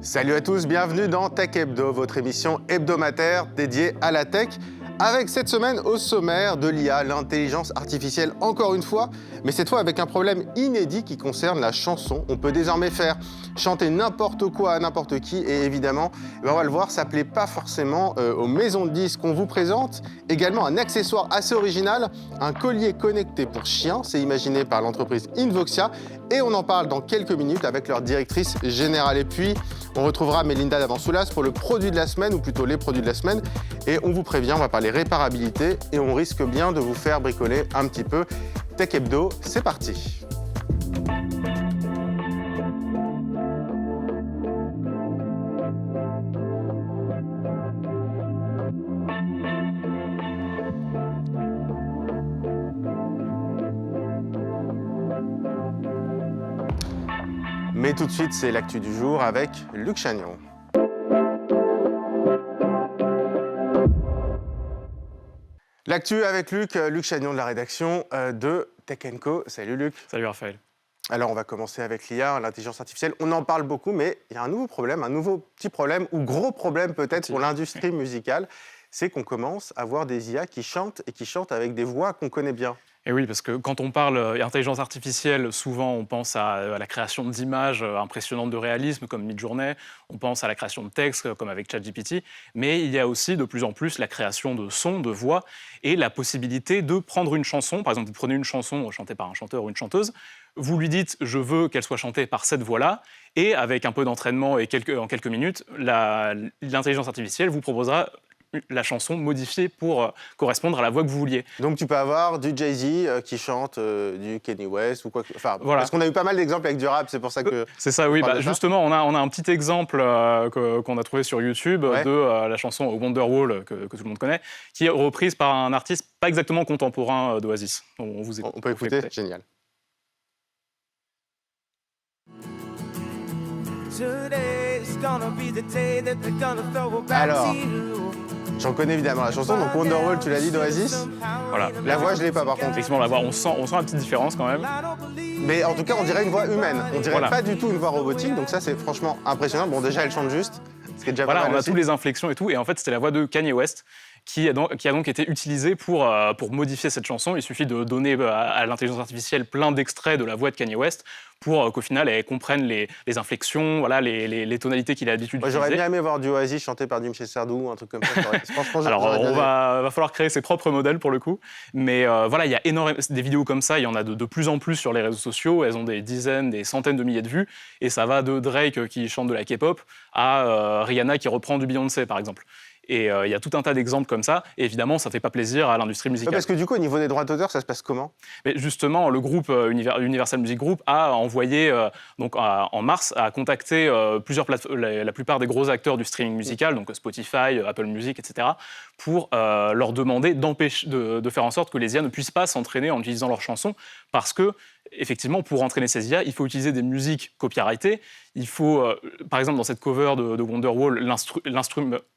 Salut à tous, bienvenue dans Tech Hebdo, votre émission hebdomadaire dédiée à la tech. Avec cette semaine au sommaire de l'IA, l'intelligence artificielle encore une fois, mais cette fois avec un problème inédit qui concerne la chanson. On peut désormais faire chanter n'importe quoi à n'importe qui et évidemment, on va le voir, ça ne plaît pas forcément aux maisons de disques. On vous présente également un accessoire assez original, un collier connecté pour chien, c'est imaginé par l'entreprise Invoxia et on en parle dans quelques minutes avec leur directrice générale. Et puis, on retrouvera Mélinda Davansoulas pour le produit de la semaine, ou plutôt les produits de la semaine. Et on vous prévient, on va parler réparabilité et on risque bien de vous faire bricoler un petit peu. Tech Hebdo, c'est parti. Mais tout de suite, c'est l'actu du jour avec Luc Chagnon. L'actu avec Luc Chagnon de la rédaction de Tech & Co. Salut Luc. Salut Raphaël. Alors on va commencer avec l'IA, l'intelligence artificielle. On en parle beaucoup, mais il y a un nouveau problème, un nouveau petit problème, ou gros problème peut-être pour l'industrie musicale. C'est qu'on commence à voir des IA qui chantent et qui chantent avec des voix qu'on connaît bien. Et oui, parce que quand on parle intelligence artificielle, souvent on pense à la création d'images impressionnantes de réalisme comme Midjourney, on pense à la création de textes comme avec ChatGPT, mais il y a aussi de plus en plus la création de sons, de voix, et la possibilité de prendre une chanson. Par exemple, vous prenez une chanson chantée par un chanteur ou une chanteuse, vous lui dites « je veux qu'elle soit chantée par cette voix-là », et avec un peu d'entraînement et en quelques minutes, l'intelligence artificielle vous proposera la chanson modifiée pour correspondre à la voix que vous vouliez. Donc tu peux avoir du Jay-Z qui chante du Kanye West ou quoi. Enfin, voilà. Parce qu'on a eu pas mal d'exemples avec du rap, c'est pour ça que. C'est ça, oui. Justement, on a un petit exemple qu'on a trouvé sur YouTube de la chanson Wonderwall que tout le monde connaît, qui est reprise par un artiste pas exactement contemporain d'Oasis. On peut écouter, génial. Alors, j'en connais évidemment la chanson, donc Wonderwall, tu l'as dit, d'Oasis. Voilà. La voix, je ne l'ai pas par contre. Effectivement, la voix, on sent la petite différence quand même. Mais en tout cas, on dirait une voix humaine. On dirait pas du tout une voix robotique, donc ça, c'est franchement impressionnant. Bon, déjà, elle chante juste, ce qui est déjà pas mal on a aussi. tous les inflexions et tout, et en fait, c'était la voix de Kanye West qui a donc été utilisée pour modifier cette chanson. Il suffit de donner à l'intelligence artificielle plein d'extraits de la voix de Kanye West pour qu'au final, elle comprenne les inflexions, voilà, les tonalités qu'il a l'habitude d'utiliser. J'aurais bien aimé voir du Oasis chanté par Michel Sardou, un truc comme ça. Franchement, alors, va falloir créer ses propres modèles pour le coup. Mais voilà, il y a énormément des vidéos comme ça, il y en a de plus en plus sur les réseaux sociaux. Elles ont des dizaines, des centaines de milliers de vues. Et ça va de Drake qui chante de la K-pop à Rihanna qui reprend du Beyoncé, par exemple. Et il y a tout un tas d'exemples comme ça. Et évidemment, ça ne fait pas plaisir à l'industrie musicale. Parce que du coup, au niveau des droits d'auteur, ça se passe comment ? Mais justement, le groupe Universal Music Group a envoyé, en mars, a contacté la plupart des gros acteurs du streaming musical, donc Spotify, Apple Music, etc., pour leur demander de faire en sorte que les IA ne puissent pas s'entraîner en utilisant leurs chansons, parce que, effectivement, pour entraîner ces IA, il faut utiliser des musiques copyrightées. Il faut, par exemple, dans cette cover de Wonderwall, l'instru,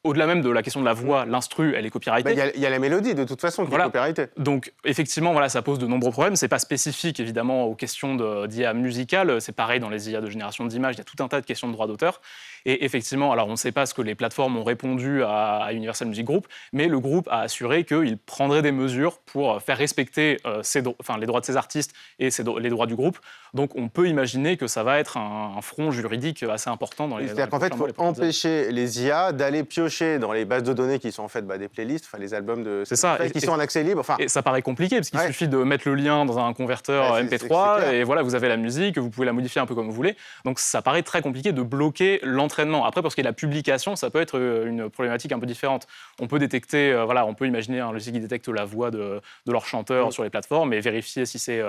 au-delà même de la question de la voix, l'instru, elle est copyrightée. Il y a la mélodie, de toute façon, qui est copyrightée. Donc, effectivement, voilà, ça pose de nombreux problèmes. C'est pas spécifique, évidemment, aux questions d'IA musicale. C'est pareil dans les IA de génération d'images. Il y a tout un tas de questions de droits d'auteur. Et effectivement, alors on ne sait pas ce que les plateformes ont répondu à Universal Music Group, mais le groupe a assuré qu'il prendrait des mesures pour faire respecter les droits de ces artistes et les droits du groupe. Donc on peut imaginer que ça va être un front juridique assez important dans les C'est-à-dire qu'en fait, il faut empêcher les IA d'aller piocher dans les bases de données qui sont en fait des playlists, les albums de qui sont en accès libre. Et ça paraît compliqué, parce qu'il suffit de mettre le lien dans un converteur MP3, et voilà, vous avez la musique, vous pouvez la modifier un peu comme vous voulez. Donc ça paraît très compliqué de bloquer l'entraînement. Après, pour ce qui est de la publication, ça peut être une problématique un peu différente. On peut détecter, on peut imaginer un logiciel qui détecte la voix de leur chanteur sur les plateformes et vérifier si c'est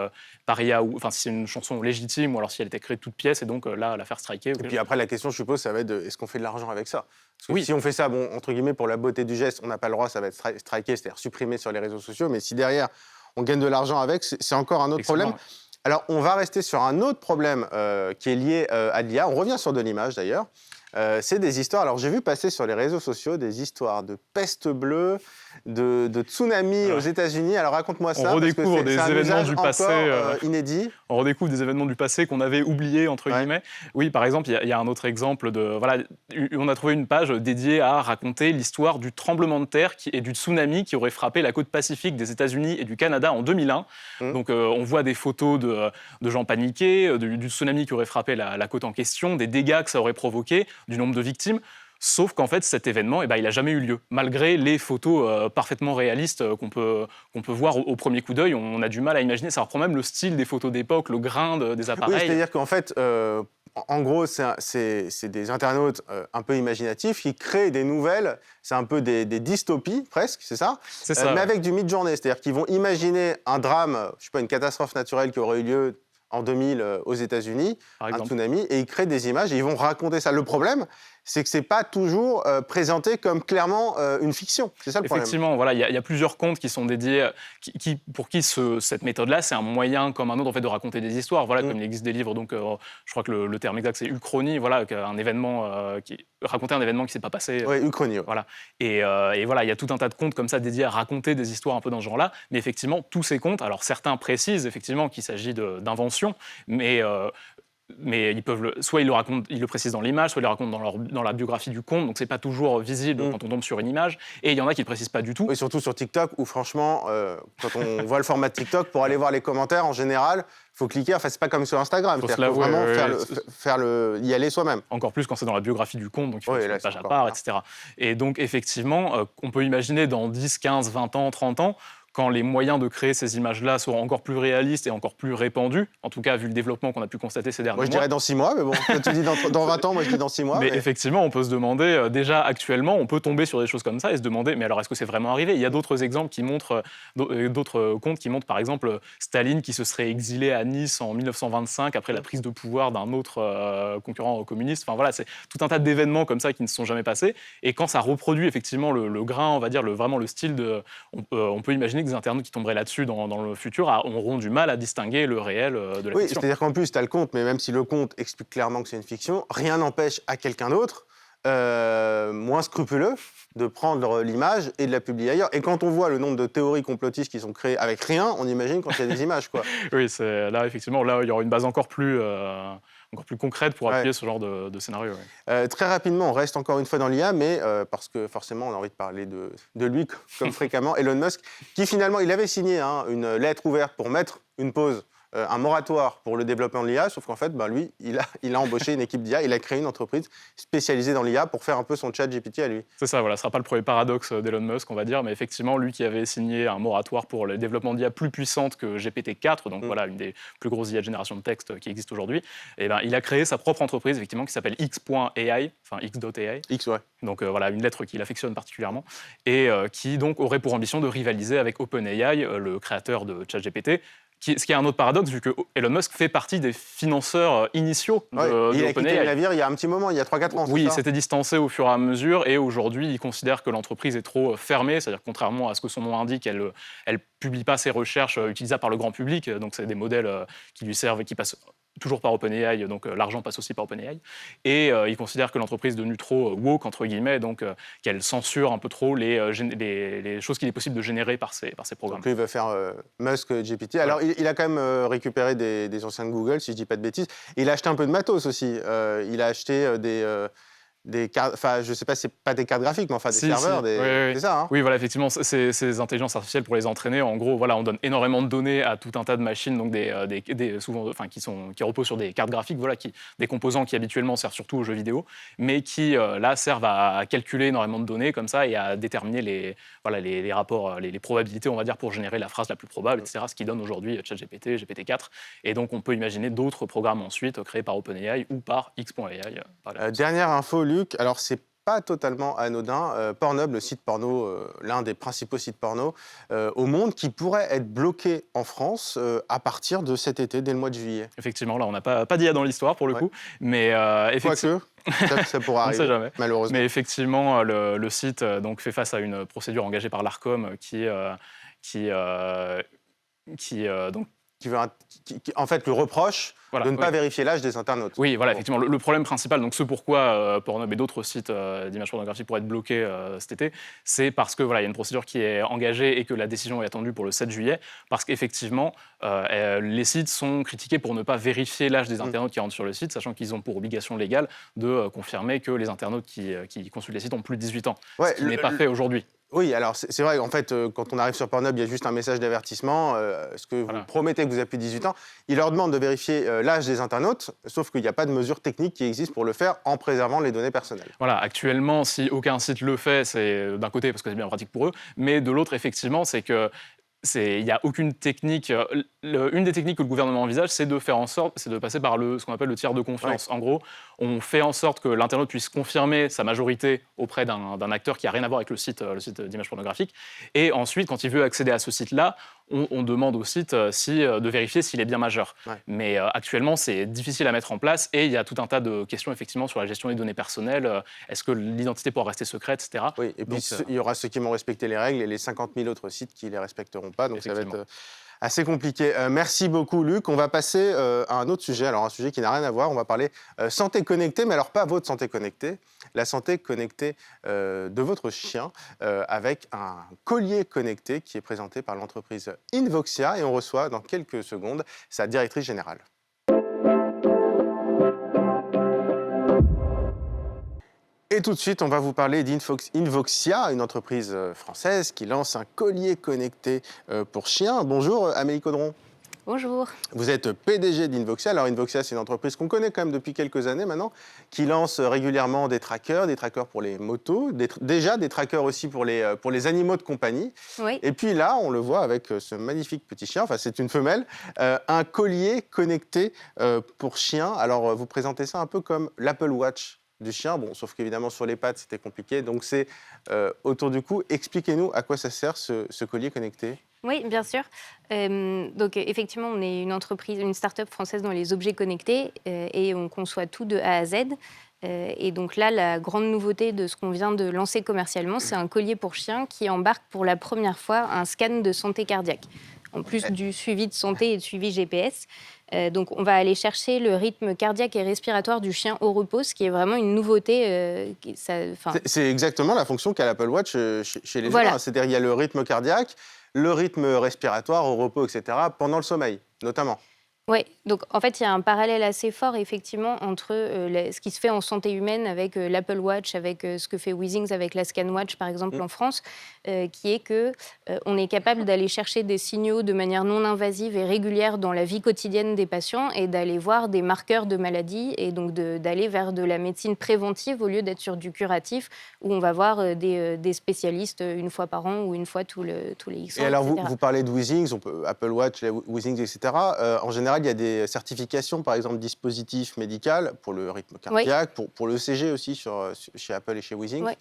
par IA ou si c'est une chanson légitime ou alors si elle était créée de toutes pièces et donc là la faire striker. Et puis après la question, je suppose, ça va être est-ce qu'on fait de l'argent avec ça ? Parce que si on fait ça, entre guillemets, pour la beauté du geste, on n'a pas le droit, ça va être striké, c'est-à-dire supprimé sur les réseaux sociaux. Mais si derrière on gagne de l'argent avec, c'est encore un autre problème. Alors on va rester sur un autre problème qui est lié à l'IA. On revient sur de l'image d'ailleurs. C'est des histoires. Alors, j'ai vu passer sur les réseaux sociaux des histoires de peste bleue, de tsunami aux États-Unis. Alors, raconte-moi ça. On redécouvre des événements du passé inédit. On redécouvre des événements du passé qu'on avait oubliés, entre guillemets. Oui, par exemple, il y a un autre exemple on a trouvé une page dédiée à raconter l'histoire du tremblement de terre et du tsunami qui aurait frappé la côte pacifique des États-Unis et du Canada en 2001. Donc, on voit des photos de gens paniqués, du tsunami qui aurait frappé la côte en question, des dégâts que ça aurait provoqué, du nombre de victimes. Sauf qu'en fait, cet événement, il n'a jamais eu lieu. Malgré les photos parfaitement réalistes qu'on peut voir au premier coup d'œil, on a du mal à imaginer. Ça reprend même le style des photos d'époque, le grain des appareils. Oui, c'est-à-dire qu'en fait, en gros, c'est des internautes un peu imaginatifs qui créent des nouvelles. C'est un peu des dystopies, presque, c'est ça? C'est ça. Mais avec du mid-journée. C'est-à-dire qu'ils vont imaginer un drame, je sais pas, une catastrophe naturelle qui aurait eu lieu en 2000 aux États-Unis, un tsunami, et ils créent des images et ils vont raconter ça. Le problème, c'est que c'est pas toujours présenté comme clairement une fiction. C'est ça le problème. Effectivement, voilà, il y a plusieurs comptes qui sont dédiés, pour qui cette méthode-là, c'est un moyen comme un autre en fait de raconter des histoires. Voilà, comme il existe des livres, donc je crois que le terme exact c'est uchronie, voilà, un événement raconter un événement qui s'est pas passé. Oui, uchronie. Voilà. Et voilà, il y a tout un tas de comptes comme ça dédiés à raconter des histoires un peu dans ce genre-là. Mais effectivement, tous ces comptes, alors certains précisent effectivement qu'il s'agit d'inventions, mais ils peuvent soit ils le précisent dans l'image, soit ils le racontent dans la biographie du compte, donc c'est pas toujours visible quand on tombe sur une image. Et il y en a qui le précisent pas du tout. Oui, surtout sur TikTok, où franchement, quand on voit le format de TikTok, pour aller voir les commentaires, en général, il faut cliquer. Enfin, c'est pas comme sur Instagram. Il faut vraiment y aller soi-même. Encore plus quand c'est dans la biographie du compte, donc il faut une page à part, etc. Et donc, effectivement, on peut imaginer dans 10, 15, 20 ans, 30 ans, quand les moyens de créer ces images-là seront encore plus réalistes et encore plus répandus, en tout cas vu le développement qu'on a pu constater ces derniers mois. Moi je dirais dans 6 mois, mais bon, quand tu dis dans 20 ans, moi je dis dans 6 mois. Mais effectivement, on peut se demander, déjà actuellement, on peut tomber sur des choses comme ça et se demander, mais alors est-ce que c'est vraiment arrivé? Il y a d'autres exemples qui montrent, d'autres comptes qui montrent par exemple Staline qui se serait exilé à Nice en 1925 après la prise de pouvoir d'un autre concurrent communiste. Enfin voilà, c'est tout un tas d'événements comme ça qui ne se sont jamais passés. Et quand ça reproduit effectivement le grain, on va dire, vraiment le style on peut imaginer que des internautes qui tomberaient là-dessus dans le futur auront du mal à distinguer le réel de la fiction. Oui, c'est-à-dire qu'en plus, tu as le compte, mais même si le compte explique clairement que c'est une fiction, rien n'empêche à quelqu'un d'autre, moins scrupuleux, de prendre l'image et de la publier ailleurs. Et quand on voit le nombre de théories complotistes qui sont créées avec rien, on imagine quand il y a des images, quoi. Oui, là, effectivement, là, il y aura une base encore plus concrète pour appuyer ce genre de scénario. Ouais. Très rapidement, on reste encore une fois dans l'IA, mais parce que forcément, on a envie de parler de lui, comme fréquemment, Elon Musk, qui finalement, il avait signé une lettre ouverte pour mettre une pause, un moratoire pour le développement de l'IA, sauf qu'en fait, lui, il a embauché une équipe d'IA, il a créé une entreprise spécialisée dans l'IA pour faire un peu son chat GPT à lui. C'est ça, voilà, ce ne sera pas le premier paradoxe d'Elon Musk, on va dire, mais effectivement, lui qui avait signé un moratoire pour le développement d'IA plus puissante que GPT-4, donc voilà, une des plus grosses IA de génération de texte qui existe aujourd'hui, et il a créé sa propre entreprise, effectivement, qui s'appelle X.AI, enfin X.AI. X, ouais. Donc voilà, une lettre qu'il affectionne particulièrement, et qui donc aurait pour ambition de rivaliser avec OpenAI, le créateur de ChatGPT, ce qui est un autre paradoxe, vu que Elon Musk fait partie des financeurs initiaux de il a quitté le navire il y a un petit moment, il y a 3-4 ans. Oui, il s'était distancé au fur et à mesure, et aujourd'hui, il considère que l'entreprise est trop fermée, c'est-à-dire contrairement à ce que son nom indique, elle publie pas ses recherches utilisables par le grand public, donc c'est des modèles qui lui servent et qui passent toujours par OpenAI, donc l'argent passe aussi par OpenAI, et il considère que l'entreprise est devenue trop woke, entre guillemets, donc qu'elle censure un peu trop les choses qu'il est possible de générer par ces programmes. Donc lui, il veut faire Musk GPT. Alors, il a quand même récupéré des anciens de Google, si je ne dis pas de bêtises. Il a acheté un peu de matos aussi. Il a acheté des cartes, enfin, je sais pas, c'est pas des cartes graphiques, mais enfin des serveurs, oui. C'est ça. Hein. Oui, voilà, effectivement, ces intelligences artificielles pour les entraîner, en gros, voilà, on donne énormément de données à tout un tas de machines, donc souvent, enfin, qui reposent sur des cartes graphiques, voilà, des composants qui habituellement servent surtout aux jeux vidéo, mais qui là servent à calculer énormément de données comme ça et à déterminer les rapports, les probabilités, on va dire, pour générer la phrase la plus probable, etc. Ce qui donne aujourd'hui ChatGPT, GPT-4, et donc on peut imaginer d'autres programmes ensuite créés par OpenAI ou par X.AI. Dernière info, Luc. Alors, c'est pas totalement anodin. Pornhub, le site porno, l'un des principaux sites porno au monde, qui pourrait être bloqué en France à partir de cet été, dès le mois de juillet. Effectivement, là, on n'a pas d'IA dans l'histoire pour le coup, mais effectivement. Ça pourra arriver, on ne sait jamais. Malheureusement. Mais effectivement, le site donc, fait face à une procédure engagée par l'Arcom qui en fait, le reproche Voilà, de ne pas oui. vérifier l'âge des internautes. Oui, voilà, Bon. effectivement. Le problème principal, donc ce pourquoi Pornhub et d'autres sites d'images pornographiques pourraient être bloqués cet été, c'est parce que voilà, il y a une procédure qui est engagée et que la décision est attendue pour le 7 juillet, parce qu'effectivement, les sites sont critiqués pour ne pas vérifier l'âge des internautes qui rentrent sur le site, sachant qu'ils ont pour obligation légale de confirmer que les internautes qui consultent les sites ont plus de 18 ans, Ouais, ce qui n'est pas fait aujourd'hui. Oui, alors c'est vrai, en fait, quand on arrive sur Pornhub, il y a juste un message d'avertissement. Est-ce que vous Voilà. promettez que vous avez plus de 18 ans? Il leur demande de vérifier l'âge des internautes, sauf qu'il n'y a pas de mesure technique qui existe pour le faire en préservant les données personnelles. Voilà, actuellement, si aucun site le fait, c'est d'un côté parce que c'est bien pratique pour eux, mais de l'autre, effectivement, c'est que il n'y a aucune technique. Une des techniques que le gouvernement envisage, c'est de faire en sorte, c'est de passer par ce qu'on appelle le tiers de confiance. En gros, on fait en sorte que l'internaute puisse confirmer sa majorité auprès d'un acteur qui n'a rien à voir avec le site d'image pornographique. Et ensuite, quand il veut accéder à ce site-là, on demande au site de vérifier s'il est bien majeur. Ouais. Mais actuellement, c'est difficile à mettre en place et il y a tout un tas de questions effectivement sur la gestion des données personnelles. Est-ce que l'identité pourra rester secrète, etc. Oui, et puis il y aura ceux qui vont respecter les règles et les 50 000 autres sites qui ne les respecteront pas. Donc ça va être assez compliqué. Merci beaucoup, Luc. On va passer à un autre sujet, alors un sujet qui n'a rien à voir. On va parler santé connectée, mais alors pas votre santé connectée, la santé connectée de votre chien, avec un collier connecté qui est présenté par l'entreprise Invoxia. Et on reçoit dans quelques secondes sa directrice générale. Et tout de suite, on va vous parler d'Invoxia, une entreprise française qui lance un collier connecté pour chiens. Bonjour Amélie Caudron. Bonjour. Vous êtes PDG d'Invoxia. Alors Invoxia, c'est une entreprise qu'on connaît quand même depuis quelques années maintenant, qui lance régulièrement des trackers pour les motos, déjà des trackers aussi pour les animaux de compagnie. Oui. Et puis là, on le voit avec ce magnifique petit chien, enfin c'est une femelle, un collier connecté pour chien. Alors vous présentez ça un peu comme l'Apple Watch du chien, bon, sauf qu'évidemment sur les pattes c'était compliqué, donc c'est autour du cou. Expliquez-nous à quoi ça sert ce collier connecté. Oui, bien sûr. Donc effectivement, on est une entreprise, une start-up française dans les objets connectés et on conçoit tout de A à Z. Et donc là, la grande nouveauté de ce qu'on vient de lancer commercialement, c'est un collier pour chien qui embarque pour la première fois un scan de santé cardiaque, en plus du suivi de santé et de suivi GPS. Donc on va aller chercher le rythme cardiaque et respiratoire du chien au repos, ce qui est vraiment une nouveauté. C'est exactement la fonction qu'a l'Apple Watch chez les Voilà. humains. C'est-à-dire il y a le rythme cardiaque, le rythme respiratoire au repos, etc., pendant le sommeil, notamment. Oui, donc en fait, il y a un parallèle assez fort, effectivement, entre ce qui se fait en santé humaine avec l'Apple Watch, avec ce que fait Withings avec la ScanWatch, par exemple, en France, qui est qu'on est capable d'aller chercher des signaux de manière non invasive et régulière dans la vie quotidienne des patients et d'aller voir des marqueurs de maladies et donc d'aller vers de la médecine préventive au lieu d'être sur du curatif où on va voir des spécialistes une fois par an ou une fois tous les X ans, Et alors etc. vous parlez de Withings, Apple Watch, Withings, etc. En général, il y a des certifications, par exemple, dispositif médical pour le rythme cardiaque, pour l'ECG aussi chez Apple et chez Withings. Oui.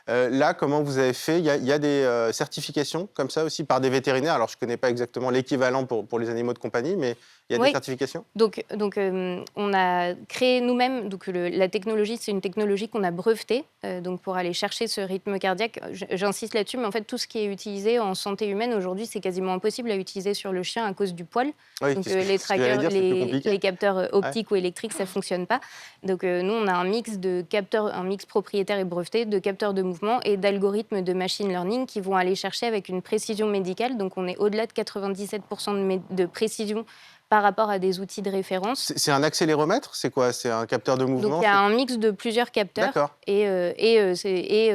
Là, comment vous avez fait? Il y a des certifications comme ça aussi par des vétérinaires. Alors, je ne connais pas exactement l'équivalent pour les animaux de compagnie, mais il y a des certifications? Donc, on a créé nous-mêmes, la technologie, c'est une technologie qu'on a brevetée, donc pour aller chercher ce rythme cardiaque. J'insiste là-dessus, mais en fait, tout ce qui est utilisé en santé humaine aujourd'hui, c'est quasiment impossible à utiliser sur le chien à cause du poil. Oui, Donc, c'est les ce que j'allais trackers, dire, c'est plus compliqué. les capteurs optiques ou électriques, ça ne fonctionne pas. Donc, nous, on a un mix propriétaire et breveté de capteurs de mouvement et d'algorithmes de machine learning qui vont aller chercher avec une précision médicale. Donc, on est au-delà de 97% de précision par rapport à des outils de référence. C'est un accéléromètre? C'est quoi? C'est un capteur de mouvement? Donc il y a un mix de plusieurs capteurs et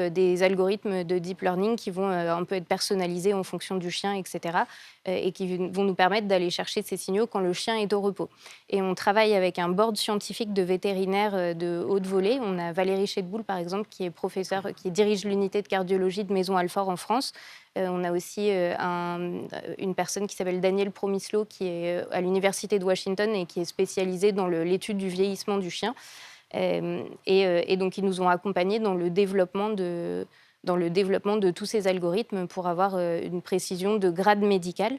des algorithmes de deep learning qui vont un peu être personnalisés en fonction du chien, etc. Et qui vont nous permettre d'aller chercher ces signaux quand le chien est au repos. Et on travaille avec un board scientifique de vétérinaires de haute volée. On a Valérie Chedboul, par exemple, qui qui dirige l'unité de cardiologie de Maison Alfort en France. On a aussi une personne qui s'appelle Daniel Promislo, qui est à l'Université de Washington et qui est spécialisée dans l'étude du vieillissement du chien. Et donc, ils nous ont accompagnés dans le développement de tous ces algorithmes pour avoir une précision de grade médical.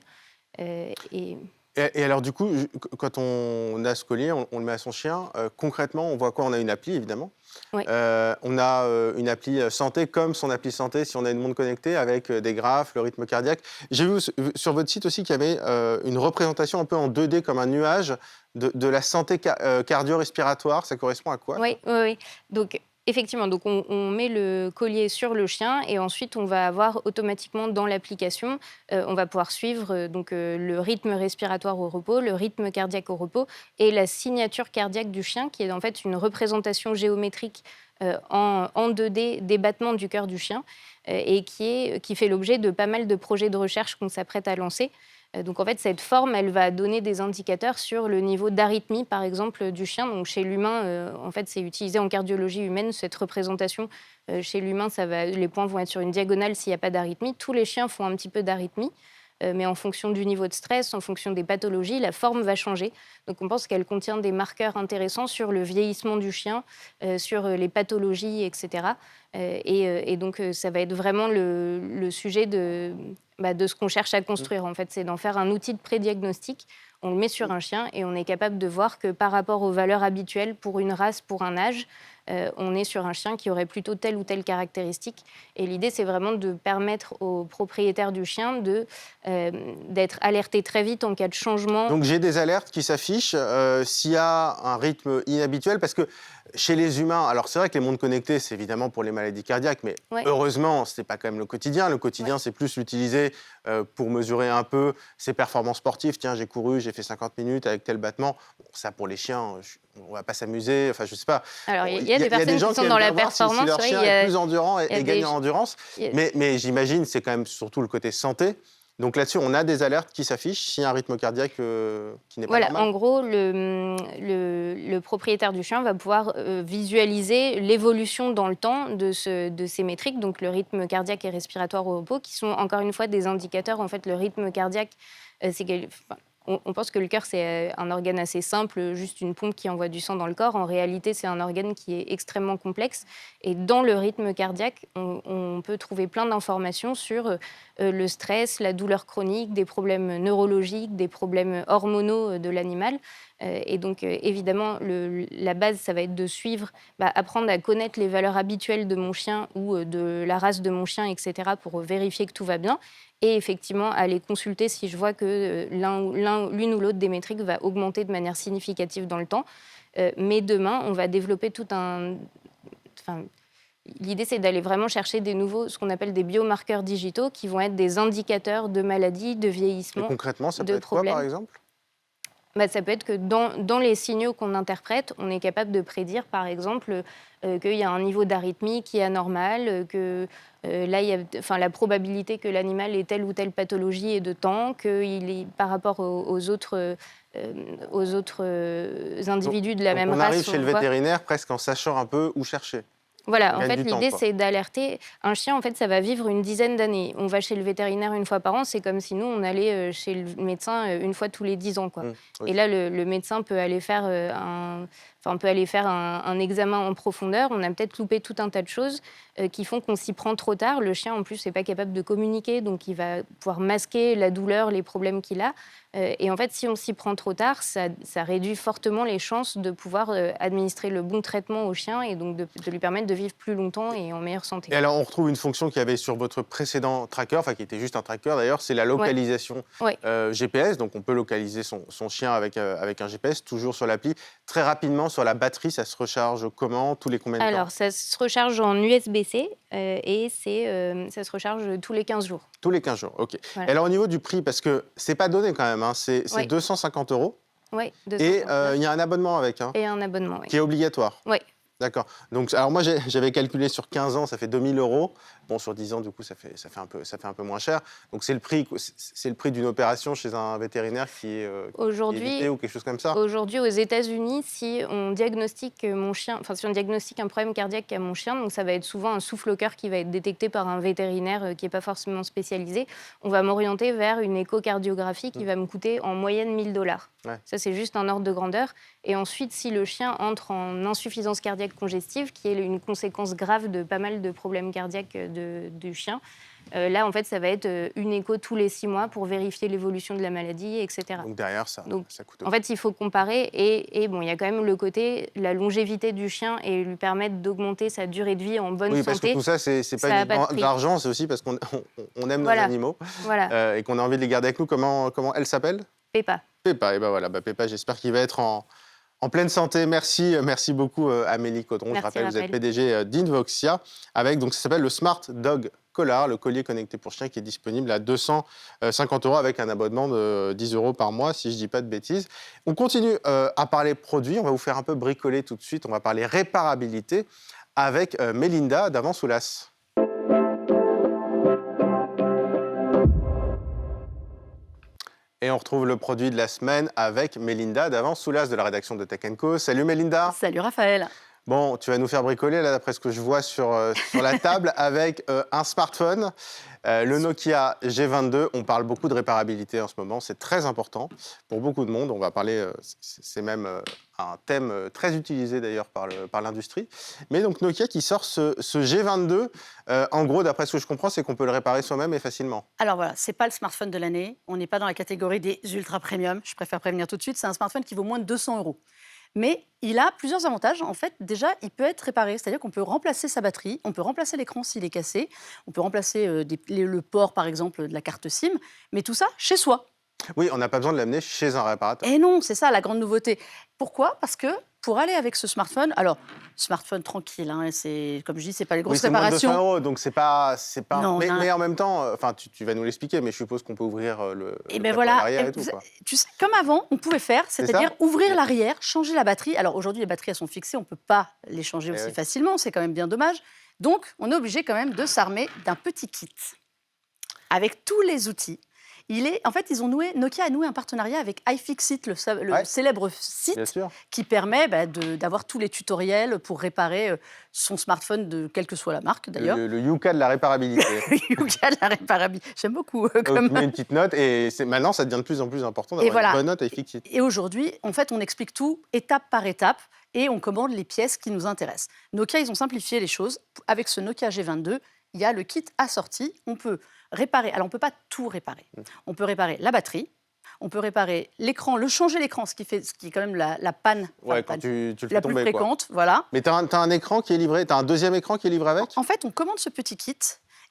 Et alors du coup, quand on a ce collier, on le met à son chien, concrètement, on voit quoi? On a une appli, évidemment. Oui. On a une appli santé comme son appli santé si on a une montre connectée avec des graphes, le rythme cardiaque. J'ai vu sur votre site aussi qu'il y avait une représentation un peu en 2D comme un nuage de la santé cardio-respiratoire. Ça correspond à quoi, ça? Oui, oui, oui. Donc, effectivement, donc on met le collier sur le chien et ensuite on va avoir automatiquement dans l'application, on va pouvoir suivre le rythme respiratoire au repos, le rythme cardiaque au repos et la signature cardiaque du chien, qui est en fait une représentation géométrique en 2D des battements du cœur du chien et qui fait l'objet de pas mal de projets de recherche qu'on s'apprête à lancer. Donc en fait, cette forme, elle va donner des indicateurs sur le niveau d'arythmie, par exemple, du chien. Donc chez l'humain, en fait, c'est utilisé en cardiologie humaine, cette représentation. Chez l'humain, les points vont être sur une diagonale s'il n'y a pas d'arythmie. Tous les chiens font un petit peu d'arythmie, mais en fonction du niveau de stress, en fonction des pathologies, la forme va changer. Donc on pense qu'elle contient des marqueurs intéressants sur le vieillissement du chien, sur les pathologies, etc. Et donc ça va être vraiment le sujet de ce qu'on cherche à construire, en fait. C'est d'en faire un outil de prédiagnostic. On le met sur un chien et on est capable de voir que par rapport aux valeurs habituelles pour une race, pour un âge, on est sur un chien qui aurait plutôt telle ou telle caractéristique. Et l'idée, c'est vraiment de permettre aux propriétaires du chien d'être alertés très vite en cas de changement. Donc j'ai des alertes qui s'affichent s'il y a un rythme inhabituel, parce que chez les humains, alors c'est vrai que les montres connectées, c'est évidemment pour les maladies cardiaques, mais heureusement, ce n'est pas quand même le quotidien. Le quotidien, c'est plus l'utiliser pour mesurer un peu ses performances sportives. Tiens, j'ai couru, j'ai fait 50 minutes avec tel battement. Bon, ça, pour les chiens, on ne va pas s'amuser, enfin, je ne sais pas. Alors, il y a des personnes qui sont dans la performance. Si leur chien est plus endurant et gagne en endurance. Mais j'imagine, c'est quand même surtout le côté santé. Donc là-dessus, on a des alertes qui s'affichent s'il y a un rythme cardiaque qui n'est pas normal. En gros, le propriétaire du chien va pouvoir visualiser l'évolution dans le temps de ces métriques, donc le rythme cardiaque et respiratoire au repos, qui sont encore une fois des indicateurs. En fait, le rythme cardiaque, on pense que le cœur, c'est un organe assez simple, juste une pompe qui envoie du sang dans le corps. En réalité, c'est un organe qui est extrêmement complexe. Et dans le rythme cardiaque, on peut trouver plein d'informations sur le stress, la douleur chronique, des problèmes neurologiques, des problèmes hormonaux de l'animal. Et donc, évidemment, la base, ça va être de suivre, apprendre à connaître les valeurs habituelles de mon chien ou de la race de mon chien, etc., pour vérifier que tout va bien. Et effectivement, aller consulter si je vois que l'une ou l'autre des métriques va augmenter de manière significative dans le temps. Mais demain, on va développer l'idée, c'est d'aller vraiment chercher ce qu'on appelle des biomarqueurs digitaux, qui vont être des indicateurs de maladies, de vieillissement. Et concrètement, ça peut être quoi, par exemple ? Ça peut être que dans les signaux qu'on interprète, on est capable de prédire, par exemple, qu'il y a un niveau d'arythmie qui est anormal, que là, la probabilité que l'animal ait telle ou telle pathologie est de temps, qu'il est par rapport aux autres individus de la même race. On arrive chez le vétérinaire presque en sachant un peu où chercher. Voilà, en fait, l'idée, c'est d'alerter. Un chien, en fait, ça va vivre une dizaine d'années. On va chez le vétérinaire une fois par an, c'est comme si nous, on allait chez le médecin une fois tous les 10 ans, quoi. Oui. Et là, le médecin peut aller faire un examen en profondeur. On a peut-être loupé tout un tas de choses qui font qu'on s'y prend trop tard. Le chien, en plus, n'est pas capable de communiquer, donc il va pouvoir masquer la douleur, les problèmes qu'il a. Et en fait, si on s'y prend trop tard, ça réduit fortement les chances de pouvoir administrer le bon traitement au chien et donc de lui permettre de vivre plus longtemps et en meilleure santé. Et alors, on retrouve une fonction qu'il y avait sur votre précédent tracker, qui était juste un tracker d'ailleurs, c'est la localisation GPS. Donc, on peut localiser son chien avec un GPS, toujours sur l'appli. Très rapidement, sur la batterie, ça se recharge comment? Tous les combien de temps? Alors, ça se recharge en USB-C et ça se recharge tous les 15 jours. Tous les 15 jours, OK. Voilà. Et alors, au niveau du prix, parce que c'est pas donné quand même, c'est 250 €. Oui, et il y a un abonnement avec. Et un abonnement, oui. Qui est obligatoire. Oui. D'accord. Donc, alors moi, j'avais calculé sur 15 ans, ça fait 2 000 €. Bon, sur 10 ans, du coup, ça fait un peu moins cher. Donc, c'est le prix d'une opération chez un vétérinaire qui est évité ou quelque chose comme ça. Aujourd'hui, aux États-Unis, si on diagnostique un problème cardiaque à mon chien, donc ça va être souvent un souffle au cœur qui va être détecté par un vétérinaire qui n'est pas forcément spécialisé, on va m'orienter vers une échocardiographie qui va me coûter en moyenne $1 000. Ouais. Ça, c'est juste un ordre de grandeur. Et ensuite, si le chien entre en insuffisance cardiaque cardiaque congestive, qui est une conséquence grave de pas mal de problèmes cardiaques du chien. Là, en fait, ça va être une écho tous les 6 mois pour vérifier l'évolution de la maladie, etc. Donc derrière, ça coûte. En fait, il faut comparer. Et bon, il y a quand même le côté, la longévité du chien et lui permettre d'augmenter sa durée de vie en bonne santé. Oui, parce que tout ça, c'est pas uniquement de l'argent, c'est aussi parce qu'on aime nos animaux et qu'on a envie de les garder avec nous. Comment elle s'appelle ? Peppa. Peppa, et ben voilà, Peppa, j'espère qu'il va être en pleine santé. Merci beaucoup Amélie Caudron. Je rappelle, vous êtes PDG d'Invoxia avec, donc ça s'appelle le Smart Dog Collar, le collier connecté pour chien qui est disponible à 250 € avec un abonnement de 10 € par mois, si je ne dis pas de bêtises. On continue à parler produits, on va vous faire un peu bricoler tout de suite, on va parler réparabilité avec Mélinda d'Avant-Soulas. Et on retrouve le produit de la semaine avec Mélinda d'Avant-Soulas de la rédaction de Tech & Co. Salut Mélinda. Salut Raphaël. Bon, tu vas nous faire bricoler, là, d'après ce que je vois sur la table, avec un smartphone, le Nokia G22. On parle beaucoup de réparabilité en ce moment, c'est très important pour beaucoup de monde. On va parler, c'est même un thème très utilisé d'ailleurs par l'industrie. Mais donc Nokia qui sort ce G22, en gros, d'après ce que je comprends, c'est qu'on peut le réparer soi-même et facilement. Alors voilà, c'est pas le smartphone de l'année, on n'est pas dans la catégorie des ultra premium, je préfère prévenir tout de suite, c'est un smartphone qui vaut moins de 200 €. Mais il a plusieurs avantages. En fait, déjà, il peut être réparé. C'est-à-dire qu'on peut remplacer sa batterie, on peut remplacer l'écran s'il est cassé, on peut remplacer le port, par exemple, de la carte SIM, mais tout ça chez soi. Oui, on n'a pas besoin de l'amener chez un réparateur. Et non, c'est ça la grande nouveauté. Pourquoi ? Parce que pour aller avec ce smartphone, alors, smartphone tranquille, hein, c'est, comme je dis, c'est pas les grosses réparations. C'est moins de 200 €, donc c'est pas... Non, mais en même temps, enfin, tu vas nous l'expliquer, mais je suppose qu'on peut ouvrir le ben voilà, l'arrière et tout, quoi. Tu sais, comme avant, on pouvait faire, c'est-à-dire ouvrir l'arrière, changer la batterie. Alors aujourd'hui, les batteries, elles sont fixées, on ne peut pas les changer aussi facilement, c'est quand même bien dommage. Donc, on est obligé quand même de s'armer d'un petit kit avec tous les outils. En fait, Nokia a noué un partenariat avec iFixit, le célèbre site qui permet d'avoir tous les tutoriels pour réparer son smartphone, de quelle que soit la marque d'ailleurs. Le Yuka de la réparabilité. Le Yuka de la réparabilité, j'aime beaucoup. Tu mets une petite note et maintenant, ça devient de plus en plus important d'avoir une bonne note iFixit. Et aujourd'hui, en fait, on explique tout étape par étape et on commande les pièces qui nous intéressent. Nokia, ils ont simplifié les choses. Avec ce Nokia G22, il y a le kit assorti. On peut réparer. Alors, on ne peut pas tout réparer. On peut réparer la batterie, on peut réparer l'écran, changer l'écran, ce qui est quand même la panne, quand tu le fais la tomber, plus fréquente. Voilà. Mais tu as un écran qui est livré, tu as un deuxième écran qui est livré avec ? En fait, on commande ce petit kit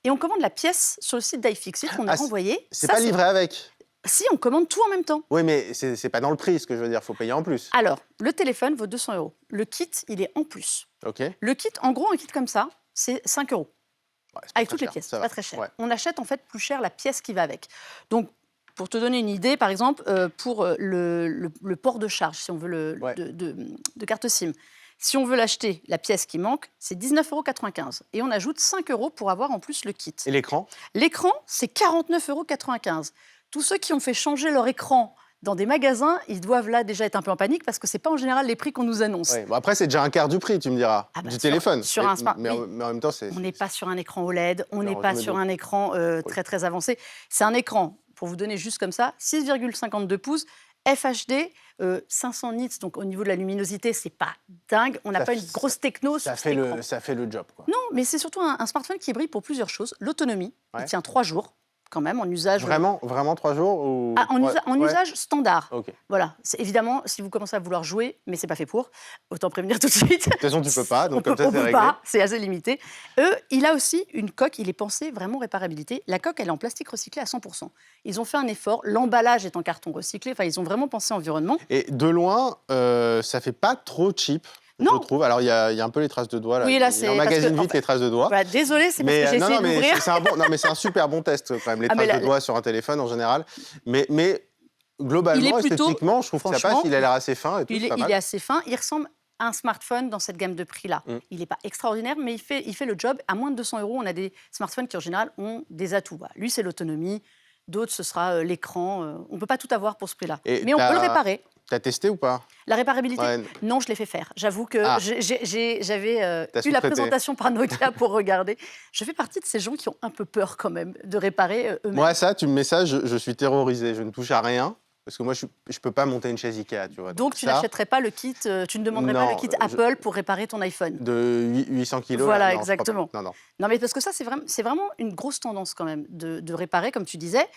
et on commande la pièce sur le site d'iFixit. On a renvoyé. C'est pas livré avec ? Si, on commande tout en même temps. Oui, mais c'est pas dans le prix, ce que je veux dire. Il faut payer en plus. Alors, le téléphone vaut 200 €. Le kit, il est en plus. OK. Le kit, en gros, un kit comme ça, c'est 5 €. Avec toutes les pièces, c'est pas très cher. Ouais. On achète en fait plus cher la pièce qui va avec. Donc, pour te donner une idée, par exemple, pour le port de charge, si on veut de carte SIM, si on veut l'acheter, la pièce qui manque, c'est 19,95 €. Et on ajoute 5 € pour avoir en plus le kit. Et l'écran ? L'écran, c'est 49,95 €. Tous ceux qui ont fait changer leur écran dans des magasins, ils doivent là déjà être un peu en panique parce que ce n'est pas en général les prix qu'on nous annonce. Ouais. Bon, après, c'est déjà un quart du prix, tu me diras, du téléphone. Mais en même temps, on n'est pas sur un écran OLED, on n'est pas sur un écran très très avancé. C'est un écran, pour vous donner juste comme ça, 6,52 pouces, FHD, 500 nits, donc au niveau de la luminosité, c'est pas dingue. On n'a pas une grosse techno sur cet écran. Ça fait le job, quoi. Non, mais c'est surtout un smartphone qui brille pour plusieurs choses. L'autonomie, il tient 3 jours. Quand même, en usage... Vraiment 3 jours ou... En usage standard. Okay. Voilà. C'est évidemment, si vous commencez à vouloir jouer, mais c'est pas fait pour, autant prévenir tout de suite. De toute façon, tu peux pas, donc comme ça, c'est réglé. Pas, c'est assez limité. Il a aussi une coque, il est pensé vraiment réparabilité. La coque, elle est en plastique recyclé à 100%. Ils ont fait un effort, l'emballage est en carton recyclé, enfin, ils ont vraiment pensé environnement. Et de loin, ça fait pas trop cheap. Non. Je trouve. Alors, il y a un peu les traces de doigts. Là. Oui, là, c'est... Il emmagasine vite les traces de doigts. Bah, désolée, c'est parce que j'ai essayé d'ouvrir. Mais c'est un super bon test, quand même, les traces de doigts sur un téléphone, en général. Mais globalement, esthétiquement, je trouve que ça passe. Il a l'air assez fin. Et tout, il est assez fin. Il ressemble à un smartphone dans cette gamme de prix-là. Il n'est pas extraordinaire, mais il fait le job. À moins de 200 €, on a des smartphones qui, en général, ont des atouts. Lui, c'est l'autonomie. D'autres, ce sera l'écran. On ne peut pas tout avoir pour ce prix-là. Mais on peut le réparer. Tu as testé ou pas ? La réparabilité ? Non, je l'ai fait faire. J'avoue que j'avais eu la présentation par Nokia pour regarder. Je fais partie de ces gens qui ont un peu peur quand même de réparer eux-mêmes. Moi, ça, tu me mets ça, je suis terrorisé. Je ne touche à rien. Parce que moi, je ne peux pas monter une chaise Ikea, tu vois. Donc tu n'achèterais pas le kit, tu ne demanderais pas le kit Apple pour réparer ton iPhone. De 800 kilos. Voilà, non, exactement. Non. Non, mais parce que ça, c'est vraiment une grosse tendance quand même de réparer, comme tu disais.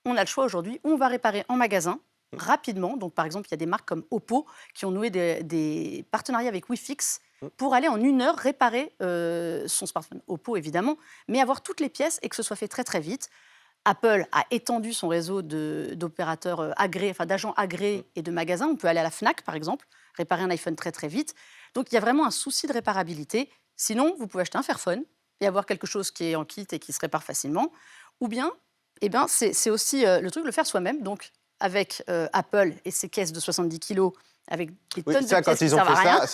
On a le choix aujourd'hui, on va réparer en magasin, rapidement. Donc, par exemple, il y a des marques comme Oppo qui ont noué des partenariats avec Wifix pour aller en 1 heure réparer son smartphone. Oppo, évidemment, mais avoir toutes les pièces et que ce soit fait très, très vite. Apple a étendu son réseau d'opérateurs agréés, enfin d'agents agréés et de magasins. On peut aller à la Fnac, par exemple, réparer un iPhone très, très vite. Donc, il y a vraiment un souci de réparabilité. Sinon, vous pouvez acheter un Fairphone et avoir quelque chose qui est en kit et qui se répare facilement. Ou bien, c'est aussi le truc de le faire soi-même. Donc, avec Apple et ses caisses de 70 kilos, avec des tonnes de pièces quand ils ont fait ça,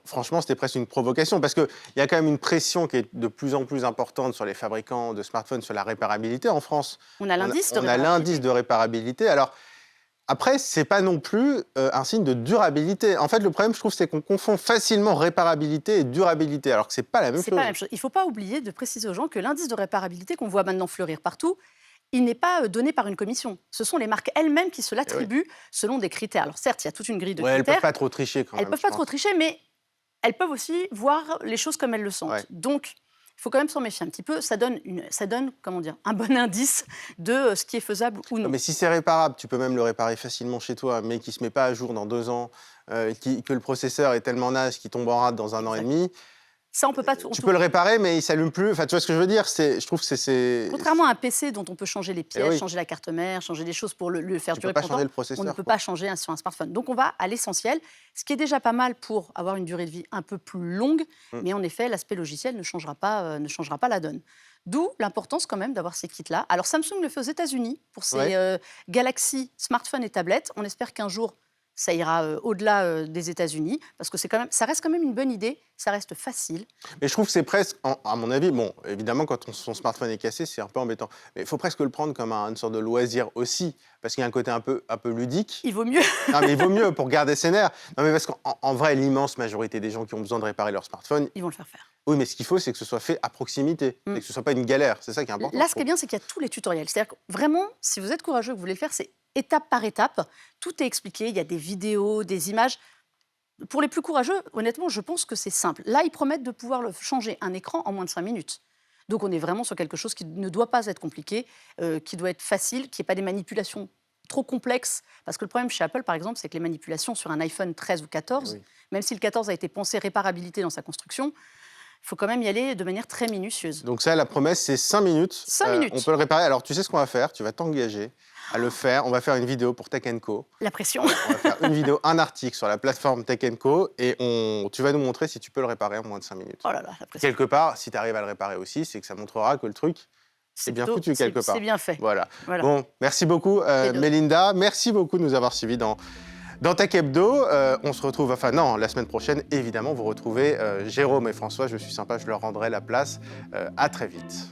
franchement, c'était presque une provocation, parce qu'il y a quand même une pression qui est de plus en plus importante sur les fabricants de smartphones sur la réparabilité en France. On a l'indice de réparabilité. On a l'indice de réparabilité. Alors, après, ce n'est pas non plus un signe de durabilité. En fait, le problème, je trouve, c'est qu'on confond facilement réparabilité et durabilité, alors que ce n'est pas la même chose. C'est pas la même chose. Il ne faut pas oublier de préciser aux gens que l'indice de réparabilité qu'on voit maintenant fleurir partout, il n'est pas donné par une commission. Ce sont les marques elles-mêmes qui se l'attribuent selon des critères. Alors certes, il y a toute une grille de critères. Elles ne peuvent pas trop tricher quand même. Elles ne peuvent pas trop tricher, mais elles peuvent aussi voir les choses comme elles le sentent. Ouais. Donc, il faut quand même s'en méfier un petit peu. Ça donne comment dire, un bon indice de ce qui est faisable ou non. Mais si c'est réparable, tu peux même le réparer facilement chez toi, mais qui ne se met pas à jour dans 2 ans, que le processeur est tellement naze qu'il tombe en rade dans 1 an et demi. Ça, on peut pas. Tu peux le réparer, mais il s'allume plus. Enfin, tu vois ce que je veux dire ? Je trouve que c'est. Contrairement à un PC dont on peut changer les pièces, changer la carte mère, changer des choses pour le faire durer plus longtemps, changer le processeur, on ne peut pas changer sur un smartphone. Donc, on va à l'essentiel, ce qui est déjà pas mal pour avoir une durée de vie un peu plus longue. Mais en effet, l'aspect logiciel ne changera pas la donne. D'où l'importance quand même d'avoir ces kits-là. Alors, Samsung le fait aux États-Unis pour ses Galaxy smartphones et tablettes. On espère qu'un jour, ça ira au-delà des États-Unis, parce que ça reste quand même une bonne idée, ça reste facile. Mais je trouve que c'est presque, à mon avis, bon, évidemment, quand son smartphone est cassé, c'est un peu embêtant. Mais il faut presque le prendre comme une sorte de loisir aussi, parce qu'il y a un côté un peu ludique. Il vaut mieux. Non, mais il vaut mieux pour garder ses nerfs. Non, mais parce qu'en vrai, l'immense majorité des gens qui ont besoin de réparer leur smartphone, ils vont le faire. Oui, mais ce qu'il faut, c'est que ce soit fait à proximité, et que ce ne soit pas une galère. C'est ça qui est important. Là, ce qui est bien, c'est qu'il y a tous les tutoriels. C'est-à-dire que vraiment, si vous êtes courageux, que vous voulez le faire, c'est étape par étape. Tout est expliqué, il y a des vidéos, des images. Pour les plus courageux, honnêtement, je pense que c'est simple. Là, ils promettent de pouvoir changer un écran en moins de 5 minutes. Donc, on est vraiment sur quelque chose qui ne doit pas être compliqué, qui doit être facile, qui n'y ait pas des manipulations trop complexes. Parce que le problème chez Apple, par exemple, c'est que les manipulations sur un iPhone 13 ou 14, même si le 14 a été pensé réparabilité dans sa construction, il faut quand même y aller de manière très minutieuse. Donc ça, la promesse, c'est 5 minutes. 5 minutes. On peut le réparer. Alors, tu sais ce qu'on va faire ? Tu vas t'engager à le faire. On va faire une vidéo pour Tech & Co. La pression. On va faire une vidéo, un article sur la plateforme Tech & Co. Et tu vas nous montrer si tu peux le réparer en moins de 5 minutes. Oh là là, la pression. Quelque part, si tu arrives à le réparer aussi, c'est que ça montrera que le truc, c'est bien foutu quelque part. C'est bien fait. Voilà. Bon, merci beaucoup, Mélinda. Merci beaucoup de nous avoir suivis dans Tech Hebdo. On se retrouve, la semaine prochaine, évidemment, vous retrouvez Jérôme et François. Je suis sympa, je leur rendrai la place. À très vite.